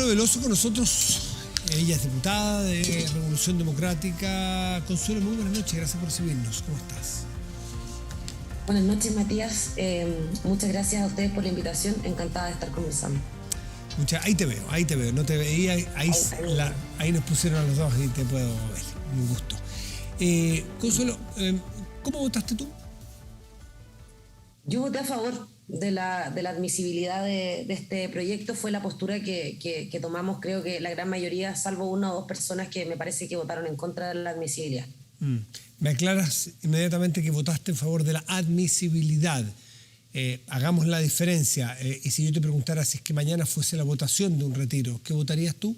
Veloso con nosotros. Ella es diputada de Revolución Democrática. Consuelo, muy buenas noches, gracias por recibirnos. ¿Cómo estás? Buenas noches, Matías. Muchas gracias a ustedes por la invitación. Encantada de estar conversando. Ahí te veo. No te veía, ahí nos pusieron a los dos y te puedo ver. Un gusto. Consuelo, ¿cómo votaste tú? Yo voté a favor de la admisibilidad de este proyecto. Fue la postura que tomamos, creo que la gran mayoría, salvo una o dos personas que me parece que votaron en contra de la admisibilidad. Me aclaras inmediatamente que votaste en favor de la admisibilidad. Hagamos la diferencia. Y si yo te preguntara si es que mañana fuese la votación de un retiro, ¿qué votarías tú?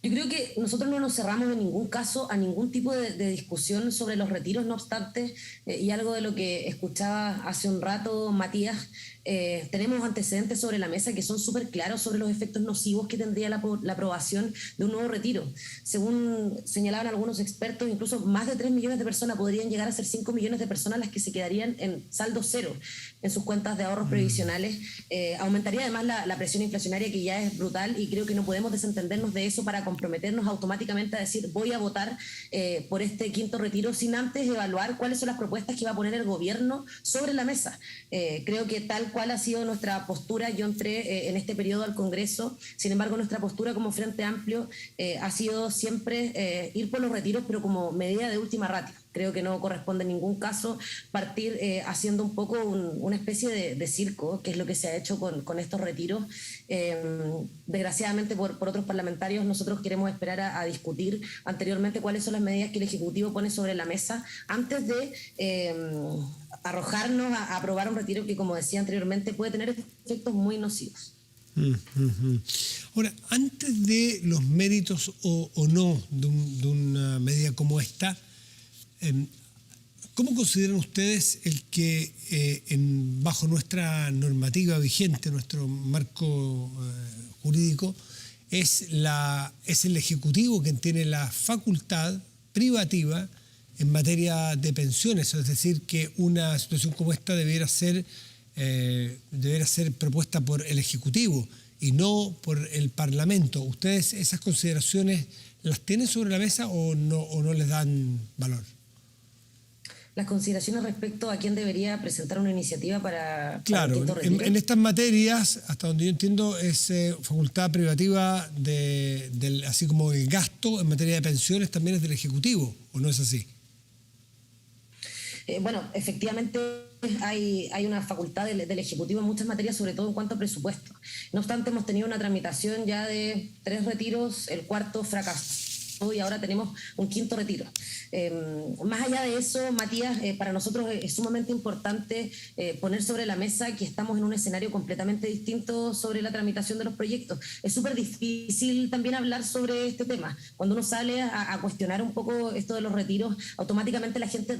Yo creo que nosotros no nos cerramos en ningún caso a ningún tipo de discusión sobre los retiros, no obstante, y algo de lo que escuchaba hace un rato Matías, tenemos antecedentes sobre la mesa que son súper claros sobre los efectos nocivos que tendría la aprobación de un nuevo retiro. Según señalaban algunos expertos, incluso más de 3 millones de personas podrían llegar a ser 5 millones de personas las que se quedarían en saldo cero en sus cuentas de ahorros previsionales. Aumentaría además la presión inflacionaria, que ya es brutal, y creo que no podemos desentendernos de eso para comprometernos automáticamente a decir voy a votar por este quinto retiro sin antes evaluar cuáles son las propuestas que va a poner el gobierno sobre la mesa. Creo que tal cual ha sido nuestra postura. Yo entré en este periodo al Congreso, sin embargo nuestra postura como Frente Amplio ha sido siempre ir por los retiros, pero como medida de última ratio. Creo que no corresponde en ningún caso partir haciendo un poco una especie de circo, que es lo que se ha hecho con estos retiros. Desgraciadamente por otros parlamentarios nosotros queremos esperar a discutir anteriormente cuáles son las medidas que el Ejecutivo pone sobre la mesa antes de arrojarnos a aprobar un retiro que, como decía anteriormente, puede tener efectos muy nocivos. Ahora, antes de los méritos o no de una medida como esta, ¿cómo consideran ustedes el que bajo nuestra normativa vigente, nuestro marco jurídico, es el Ejecutivo quien tiene la facultad privativa en materia de pensiones? Es decir, que una situación como esta debiera ser propuesta por el Ejecutivo y no por el Parlamento. ¿Ustedes esas consideraciones las tienen sobre la mesa o no les dan valor? Las consideraciones respecto a quién debería presentar una iniciativa para claro, en estas materias, hasta donde yo entiendo, es facultad privativa así como el gasto en materia de pensiones también es del Ejecutivo, ¿o no es así? Bueno, efectivamente hay una facultad del Ejecutivo en muchas materias, sobre todo en cuanto a presupuesto. No obstante, hemos tenido una tramitación ya de 3 retiros, el cuarto fracasó y ahora tenemos un quinto retiro. Más allá de eso, Matías, para nosotros es sumamente importante poner sobre la mesa que estamos en un escenario completamente distinto sobre la tramitación de los proyectos. Es súper difícil también hablar sobre este tema. Cuando uno sale a cuestionar un poco esto de los retiros, automáticamente la gente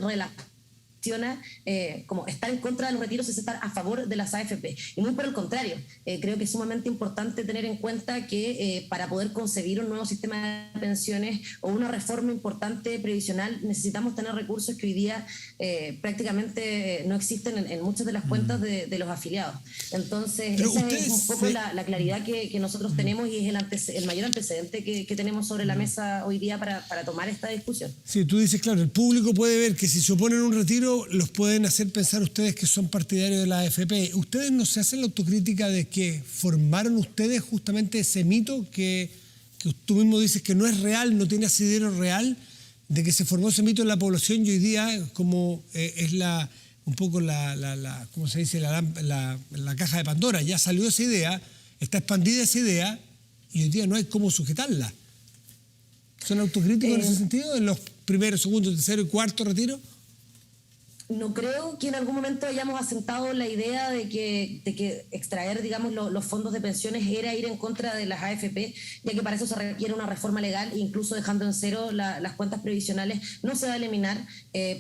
como estar en contra de los retiros es estar a favor de las AFP. Y muy por el contrario, creo que es sumamente importante tener en cuenta que para poder concebir un nuevo sistema de pensiones o una reforma importante previsional necesitamos tener recursos que hoy día prácticamente no existen en muchas de las cuentas de los afiliados. Entonces, esa es un poco la claridad que nosotros tenemos y es el mayor antecedente que tenemos sobre la mesa hoy día para tomar esta discusión. Sí, tú dices, claro, el público puede ver que si se oponen a un retiro los pueden hacer pensar ustedes que son partidarios de la AFP. ¿Ustedes no se hacen la autocrítica de que formaron ustedes justamente ese mito que tú mismo dices que no es real, no tiene asidero real, de que se formó ese mito en la población y hoy día como es un poco ¿cómo se dice? La caja de Pandora? Ya salió esa idea, está expandida esa idea y hoy día no hay cómo sujetarla. ¿Son autocríticos en ese sentido, en los primeros, segundos, tercero y cuarto retiros? No creo que en algún momento hayamos asentado la idea de que extraer, digamos, los fondos de pensiones era ir en contra de las AFP, ya que para eso se requiere una reforma legal, e incluso dejando en cero las cuentas previsionales, no se va a eliminar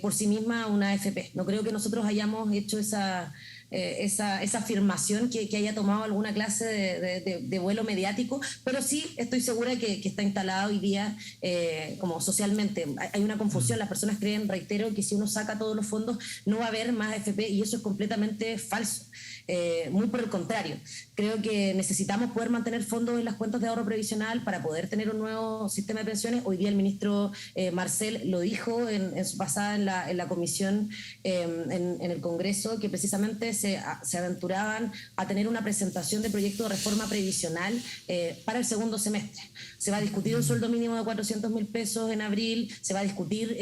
por sí misma una AFP. No creo que nosotros hayamos hecho esa afirmación que haya tomado alguna clase de vuelo mediático, pero sí estoy segura que está instalada hoy día como socialmente. Hay una confusión, las personas creen, reitero, que si uno saca todos los fondos no va a haber más AFP y eso es completamente falso. Muy por el contrario. Creo que necesitamos poder mantener fondos en las cuentas de ahorro previsional para poder tener un nuevo sistema de pensiones. Hoy día el ministro Marcel lo dijo en su pasada en la comisión en el Congreso, que precisamente se aventuraban a tener una presentación de proyecto de reforma previsional para el segundo semestre. Se va a discutir un sueldo mínimo de 400.000 pesos en abril, se va a discutir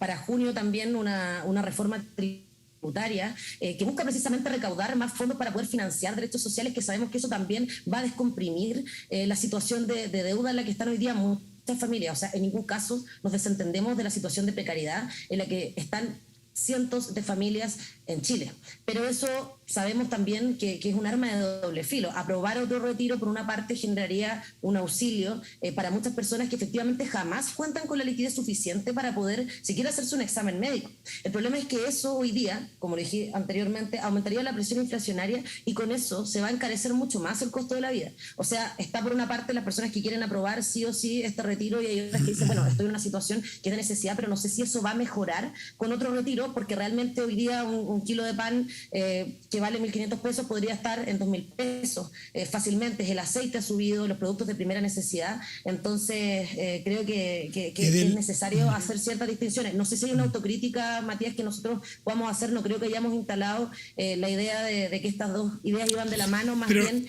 para junio también una reforma tributaria que busca precisamente recaudar más fondos para poder financiar derechos sociales, que sabemos que eso también va a descomprimir la situación de deuda en la que están hoy día muchas familias. O sea, en ningún caso nos desentendemos de la situación de precariedad en la que están cientos de familias en Chile. Pero eso sabemos también que es un arma de doble filo. Aprobar otro retiro, por una parte, generaría un auxilio para muchas personas que efectivamente jamás cuentan con la liquidez suficiente para poder siquiera hacerse un examen médico. El problema es que eso hoy día, como lo dije anteriormente, aumentaría la presión inflacionaria y con eso se va a encarecer mucho más el costo de la vida. O sea, está por una parte las personas que quieren aprobar sí o sí este retiro y hay otras que dicen, bueno, estoy en una situación que es de necesidad, pero no sé si eso va a mejorar con otro retiro, porque realmente hoy día un kilo de pan que vale 1.500 pesos podría estar en 2.000 pesos fácilmente. El aceite ha subido, los productos de primera necesidad. Entonces creo que es necesario hacer ciertas distinciones. No sé si hay una autocrítica, Matías, que nosotros podamos hacer. No creo que hayamos instalado la idea de que estas dos ideas iban de la mano. Más bien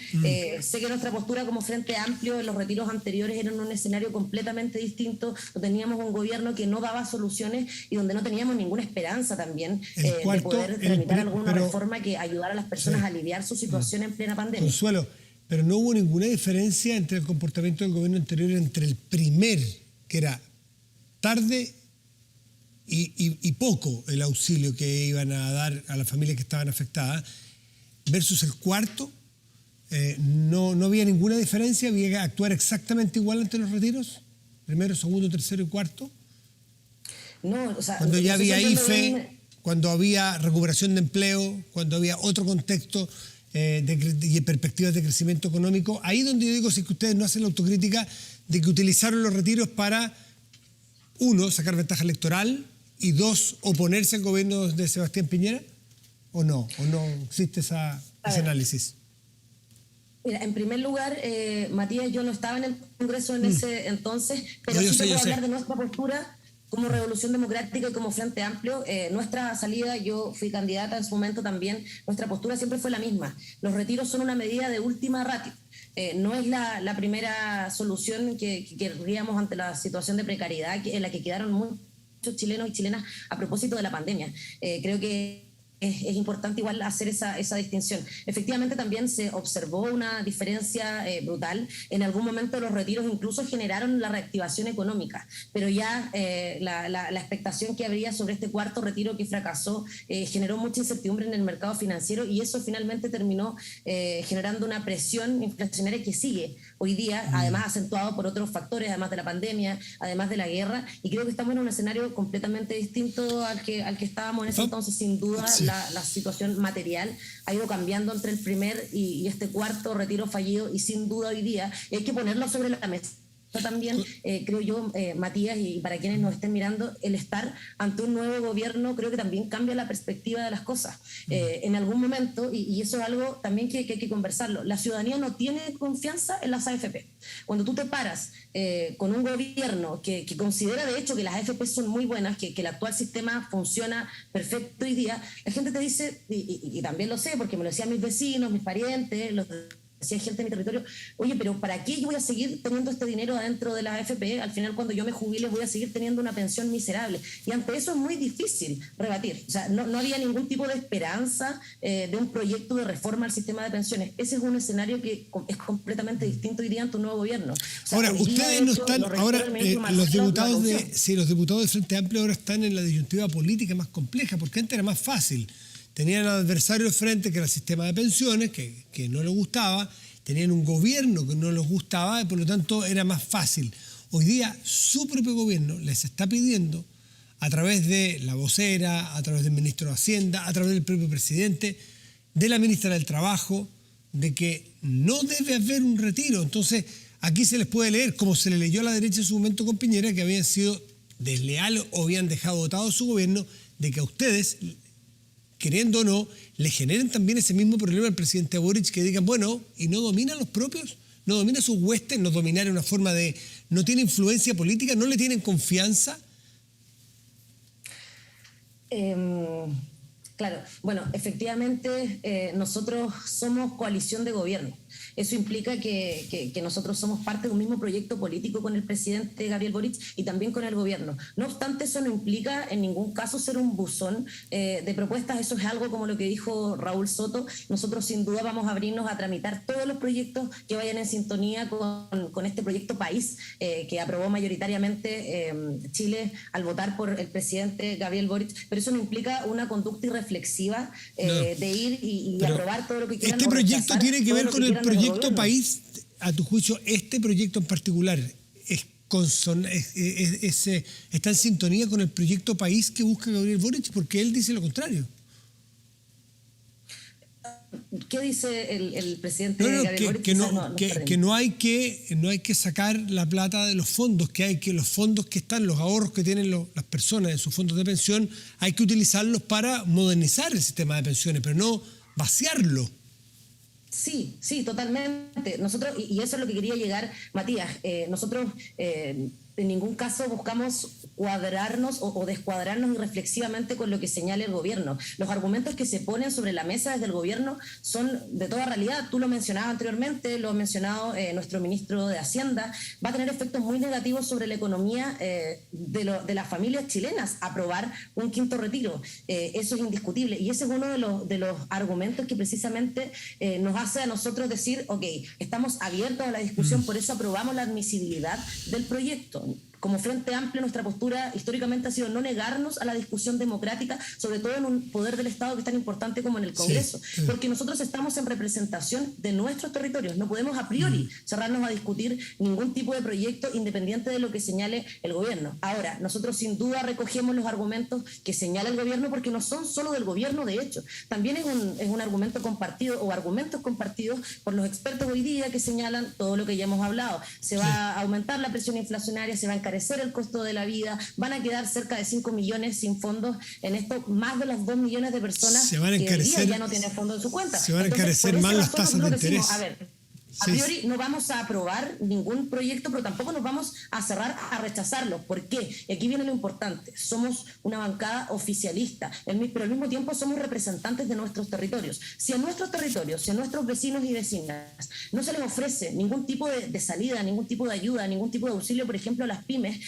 sé que nuestra postura como Frente Amplio en los retiros anteriores era en un escenario completamente distinto, donde teníamos un gobierno que no daba soluciones y donde no teníamos ninguna esperanza también de poder tramitar alguna reforma que ayudara a las personas a aliviar su situación en plena pandemia. Consuelo, pero no hubo ninguna diferencia entre el comportamiento del gobierno anterior, entre el primer, que era tarde y poco el auxilio que iban a dar a las familias que estaban afectadas, versus el cuarto. No había ninguna diferencia, había que actuar exactamente igual ante los retiros, primero, segundo, tercero y cuarto. No, o sea, cuando ya había IFE, cuando había recuperación de empleo, cuando había otro contexto y perspectivas de crecimiento económico, ahí donde yo digo, si es que ustedes no hacen la autocrítica de que utilizaron los retiros para, uno, sacar ventaja electoral y dos, oponerse al gobierno de Sebastián Piñera, ¿o no existe ese análisis? Mira, en primer lugar, Matías, yo no estaba en el Congreso en ese entonces, pero sí te puedo hablar de nuestra postura como Revolución Democrática y como Frente Amplio. Nuestra salida, yo fui candidata en su momento también, nuestra postura siempre fue la misma. Los retiros son una medida de última ratio. No es la primera solución que querríamos ante la situación de precariedad en la que quedaron muchos chilenos y chilenas a propósito de la pandemia. Creo que es importante igual hacer esa distinción. Efectivamente también se observó una diferencia brutal. En algún momento los retiros incluso generaron la reactivación económica, pero ya la expectación que habría sobre este cuarto retiro que fracasó generó mucha incertidumbre en el mercado financiero y eso finalmente terminó generando una presión inflacionaria que sigue hoy día, además acentuado por otros factores, además de la pandemia, además de la guerra, y creo que estamos en un escenario completamente distinto al que estábamos en ese entonces. Sin duda la situación material ha ido cambiando entre el primer y este cuarto retiro fallido, y sin duda hoy día hay que ponerlo sobre la mesa también, creo yo, Matías, y para quienes nos estén mirando, el estar ante un nuevo gobierno creo que también cambia la perspectiva de las cosas. En algún momento, y eso es algo también que hay que conversarlo, la ciudadanía no tiene confianza en las AFP. Cuando tú te paras con un gobierno que considera de hecho que las AFP son muy buenas, que el actual sistema funciona perfecto hoy día, la gente te dice, y también lo sé porque me lo decían mis vecinos, mis parientes, decía gente de mi territorio, oye, pero ¿para qué yo voy a seguir teniendo este dinero adentro de la AFP? Al final, cuando yo me jubile, voy a seguir teniendo una pensión miserable. Y ante eso es muy difícil rebatir. O sea, no había ningún tipo de esperanza de un proyecto de reforma al sistema de pensiones. Ese es un escenario que es completamente distinto hoy día ante un nuevo gobierno. O sea, ahora, ustedes no están, los diputados del Frente Amplio ahora están en la disyuntiva política más compleja, porque antes era más fácil. Tenían al adversario al frente, que era el sistema de pensiones, que no les gustaba. Tenían un gobierno que no les gustaba y por lo tanto era más fácil. Hoy día su propio gobierno les está pidiendo, a través de la vocera, a través del ministro de Hacienda, a través del propio presidente, de la ministra del Trabajo, de que no debe haber un retiro. Entonces, aquí se les puede leer, como se le leyó a la derecha en su momento con Piñera, que habían sido desleales o habían dejado votado su gobierno, de que a ustedes queriendo o no, le generen también ese mismo problema al presidente Boric, que digan, bueno, ¿y no domina a los propios? ¿No domina sus huestes? ¿No dominar en una forma de... no tiene influencia política? ¿No le tienen confianza? Claro, bueno, efectivamente nosotros somos coalición de gobierno. Eso implica que nosotros somos parte de un mismo proyecto político con el presidente Gabriel Boric y también con el gobierno. No obstante, eso no implica en ningún caso ser un buzón de propuestas. Eso es algo como lo que dijo Raúl Soto. Nosotros sin duda vamos a abrirnos a tramitar todos los proyectos que vayan en sintonía con este proyecto país que aprobó mayoritariamente Chile al votar por el presidente Gabriel Boric. Pero eso no implica una conducta irreflexiva de ir y aprobar todo lo que quieran. Este proyecto tiene que ver con el proyecto país. A tu juicio, este proyecto en particular está en sintonía con el proyecto país que busca Gabriel Boric, porque él dice lo contrario. ¿Qué dice el presidente Gabriel Boric? Que no hay que sacar la plata de los fondos, que los fondos que están, los ahorros que tienen las personas en sus fondos de pensión, hay que utilizarlos para modernizar el sistema de pensiones, pero no vaciarlo. Sí, totalmente. Nosotros, y eso es lo que quería llegar, Matías, nosotros en ningún caso buscamos cuadrarnos o descuadrarnos irreflexivamente con lo que señala el gobierno. Los argumentos que se ponen sobre la mesa desde el gobierno son de toda realidad. Tú lo mencionabas anteriormente, lo ha mencionado nuestro ministro de Hacienda. Va a tener efectos muy negativos sobre la economía de las familias chilenas aprobar un quinto retiro. Eso es indiscutible. Y ese es uno de los argumentos que precisamente nos hace a nosotros decir, ok, estamos abiertos a la discusión, por eso aprobamos la admisibilidad del proyecto. Como Frente Amplio, nuestra postura históricamente ha sido no negarnos a la discusión democrática, sobre todo en un poder del Estado que es tan importante como en el Congreso, porque nosotros estamos en representación de nuestros territorios. No podemos a priori cerrarnos a discutir ningún tipo de proyecto independiente de lo que señale el gobierno. Ahora, nosotros sin duda recogemos los argumentos que señala el gobierno, porque no son solo del gobierno, de hecho. También es un argumento compartido o argumentos compartidos por los expertos hoy día que señalan todo lo que ya hemos hablado. Se va a aumentar la presión inflacionaria, se va a encarecer el costo de la vida, van a quedar cerca de 5 millones sin fondos en esto, más de las 2 millones de personas que hoy día ya no tienen fondos en su cuenta. Se van a encarecer más las tasas de interés. A ver, a priori no vamos a aprobar ningún proyecto, pero tampoco nos vamos a cerrar a rechazarlo. ¿Por qué? Y aquí viene lo importante. Somos una bancada oficialista, pero al mismo tiempo somos representantes de nuestros territorios. Si a nuestros territorios, si a nuestros vecinos y vecinas no se les ofrece ningún tipo de salida, ningún tipo de ayuda, ningún tipo de auxilio, por ejemplo, a las pymes,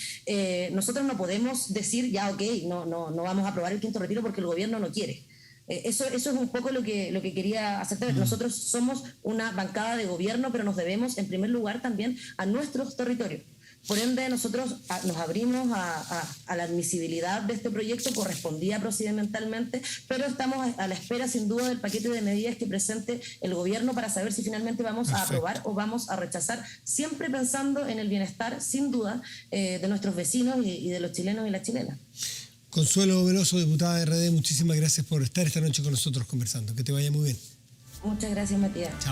nosotros no podemos decir, ya, ok, no vamos a aprobar el quinto retiro porque el gobierno no quiere. Eso es un poco lo que quería hacerte ver. Nosotros somos una bancada de gobierno, pero nos debemos en primer lugar también a nuestros territorios. Por ende, nosotros nos abrimos a la admisibilidad de este proyecto, correspondía procedimentalmente, pero estamos a la espera sin duda del paquete de medidas que presente el gobierno para saber si finalmente vamos a aprobar o vamos a rechazar, siempre pensando en el bienestar, sin duda, de nuestros vecinos y de los chilenos y las chilenas. Consuelo Veloso, diputada de RD, muchísimas gracias por estar esta noche con nosotros conversando. Que te vaya muy bien. Muchas gracias, Matías. Chao.